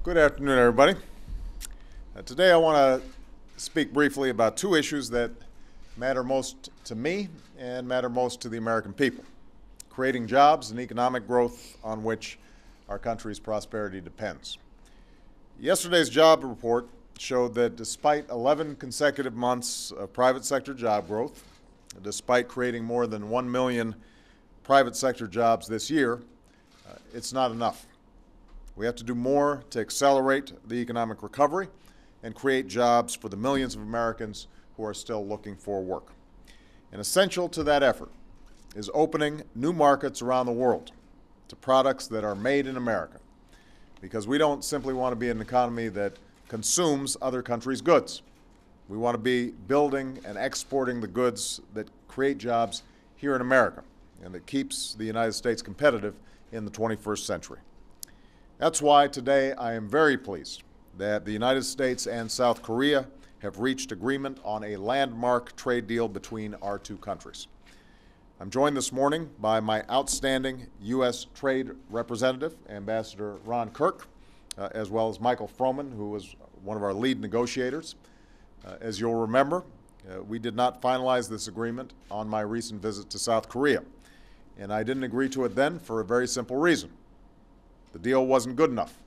Good afternoon, everybody. Today I want to speak briefly about two issues that matter most to me and matter most to the American people: creating jobs and economic growth on which our country's prosperity depends. Yesterday's job report showed that despite 11 consecutive months of private sector job growth, despite creating more than 1 million private sector jobs this year, it's not enough. We have to do more to accelerate the economic recovery and create jobs for the millions of Americans who are still looking for work. And essential to that effort is opening new markets around the world to products that are made in America, because we don't simply want to be an economy that consumes other countries' goods. We want to be building and exporting the goods that create jobs here in America and that keeps the United States competitive in the 21st century. That's why today I am very pleased that the United States and South Korea have reached agreement on a landmark trade deal between our two countries. I'm joined this morning by my outstanding U.S. Trade Representative, Ambassador Ron Kirk, as well as Michael Froman, who was one of our lead negotiators. As you'll remember, we did not finalize this agreement on my recent visit to South Korea, and I didn't agree to it then for a very simple reason. The deal wasn't good enough.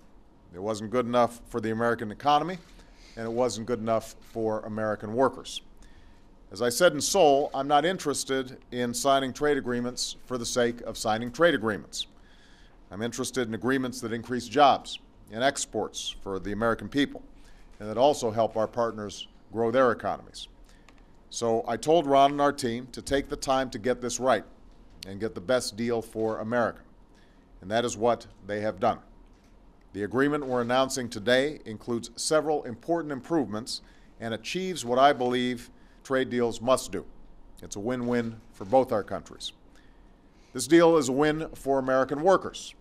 It wasn't good enough for the American economy, and it wasn't good enough for American workers. As I said in Seoul, I'm not interested in signing trade agreements for the sake of signing trade agreements. I'm interested in agreements that increase jobs and exports for the American people, and that also help our partners grow their economies. So I told Ron and our team to take the time to get this right and get the best deal for America. And that is what they have done. The agreement we're announcing today includes several important improvements and achieves what I believe trade deals must do. It's a win-win for both our countries. This deal is a win for American workers,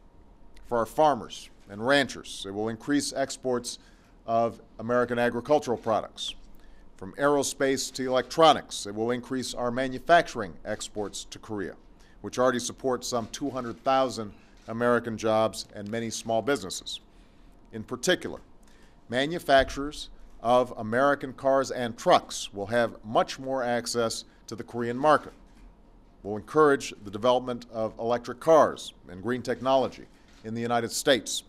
for our farmers and ranchers. It will increase exports of American agricultural products. From aerospace to electronics, it will increase our manufacturing exports to Korea, which already supports some 200,000 American jobs and many small businesses. In particular, manufacturers of American cars and trucks will have much more access to the Korean market. We'll encourage the development of electric cars and green technology in the United States,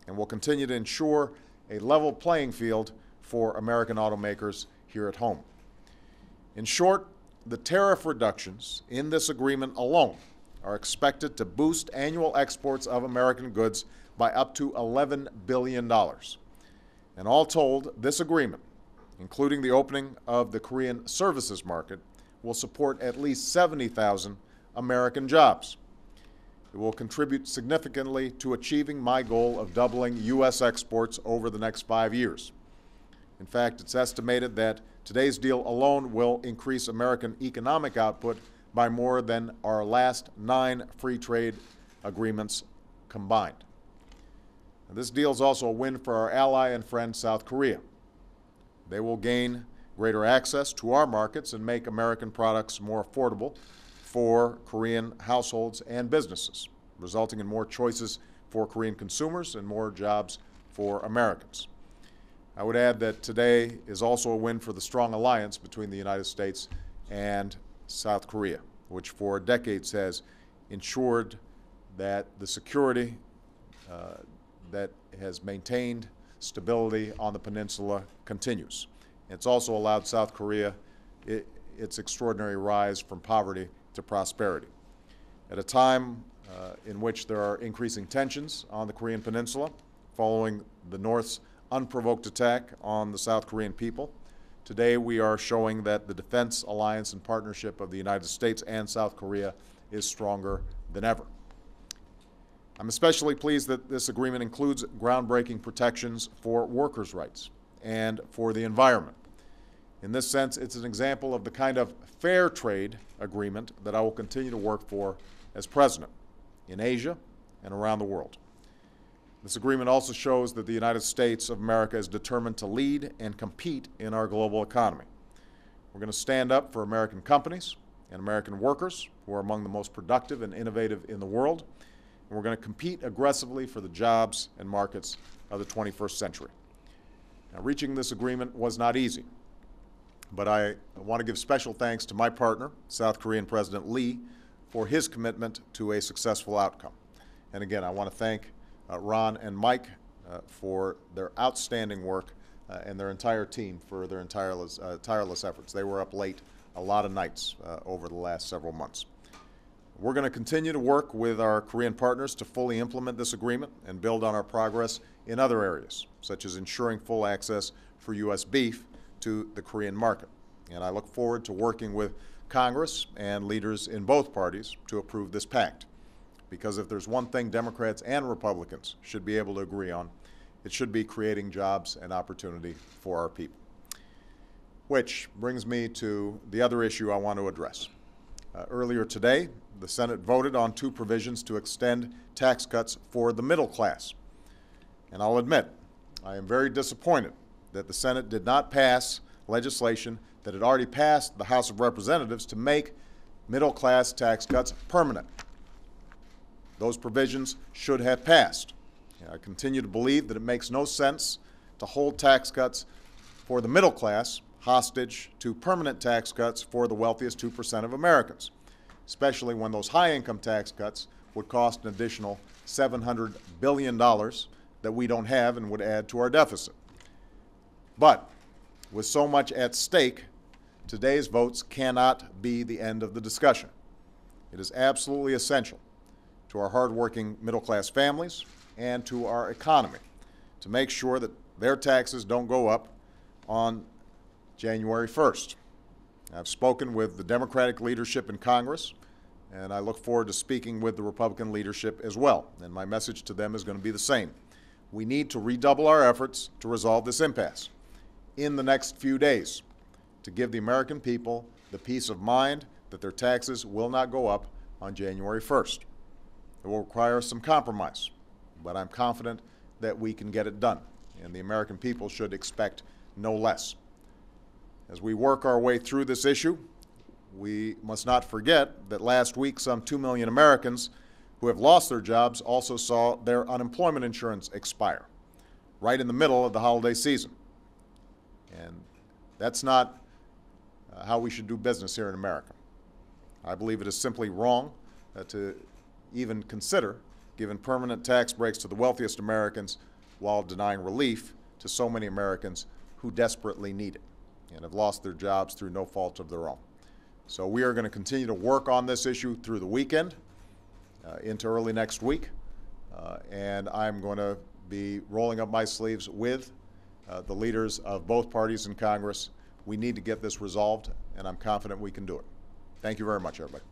and will continue to ensure a level playing field for American automakers here at home. In short, the tariff reductions in this agreement alone are expected to boost annual exports of American goods by up to $11 billion. And all told, this agreement, including the opening of the Korean services market, will support at least 70,000 American jobs. It will contribute significantly to achieving my goal of doubling U.S. exports over the next 5 years. In fact, it's estimated that today's deal alone will increase American economic output by more than our last 9 free trade agreements combined. Now, this deal is also a win for our ally and friend, South Korea. They will gain greater access to our markets and make American products more affordable for Korean households and businesses, resulting in more choices for Korean consumers and more jobs for Americans. I would add that today is also a win for the strong alliance between the United States and South Korea, which for decades has ensured that the security that has maintained stability on the peninsula continues. It's also allowed South Korea its extraordinary rise from poverty to prosperity. At a time in which there are increasing tensions on the Korean peninsula following the North's unprovoked attack on the South Korean people, today we are showing that the defense alliance and partnership of the United States and South Korea is stronger than ever. I'm especially pleased that this agreement includes groundbreaking protections for workers' rights and for the environment. In this sense, it's an example of the kind of fair trade agreement that I will continue to work for as president in Asia and around the world. This agreement also shows that the United States of America is determined to lead and compete in our global economy. We're going to stand up for American companies and American workers, who are among the most productive and innovative in the world. And we're going to compete aggressively for the jobs and markets of the 21st century. Now, reaching this agreement was not easy, but I want to give special thanks to my partner, South Korean President Lee, for his commitment to a successful outcome. And again, I want to thank Ron and Mike for their outstanding work and their entire team for their tireless efforts. They were up late a lot of nights over the last several months. We're going to continue to work with our Korean partners to fully implement this agreement and build on our progress in other areas, such as ensuring full access for U.S. beef to the Korean market. And I look forward to working with Congress and leaders in both parties to approve this pact. Because if there's one thing Democrats and Republicans should be able to agree on, it should be creating jobs and opportunity for our people. Which brings me to the other issue I want to address. Earlier today, the Senate voted on 2 provisions to extend tax cuts for the middle class. And I'll admit, I am very disappointed that the Senate did not pass legislation that had already passed the House of Representatives to make middle-class tax cuts permanent. Those provisions should have passed. I continue to believe that it makes no sense to hold tax cuts for the middle class hostage to permanent tax cuts for the wealthiest 2% of Americans, especially when those high-income tax cuts would cost an additional $700 billion that we don't have and would add to our deficit. But with so much at stake, today's votes cannot be the end of the discussion. It is absolutely essential to our hardworking middle-class families and to our economy to make sure that their taxes don't go up on January 1st. I've spoken with the Democratic leadership in Congress, and I look forward to speaking with the Republican leadership as well. And my message to them is going to be the same. We need to redouble our efforts to resolve this impasse in the next few days to give the American people the peace of mind that their taxes will not go up on January 1st. It will require some compromise, but I'm confident that we can get it done, and the American people should expect no less. As we work our way through this issue, we must not forget that last week some 2 million Americans who have lost their jobs also saw their unemployment insurance expire right in the middle of the holiday season. And that's not how we should do business here in America. I believe it is simply wrong to even consider giving permanent tax breaks to the wealthiest Americans while denying relief to so many Americans who desperately need it and have lost their jobs through no fault of their own. So we are going to continue to work on this issue through the weekend into early next week, and I'm going to be rolling up my sleeves with the leaders of both parties in Congress. We need to get this resolved, and I'm confident we can do it. Thank you very much, everybody.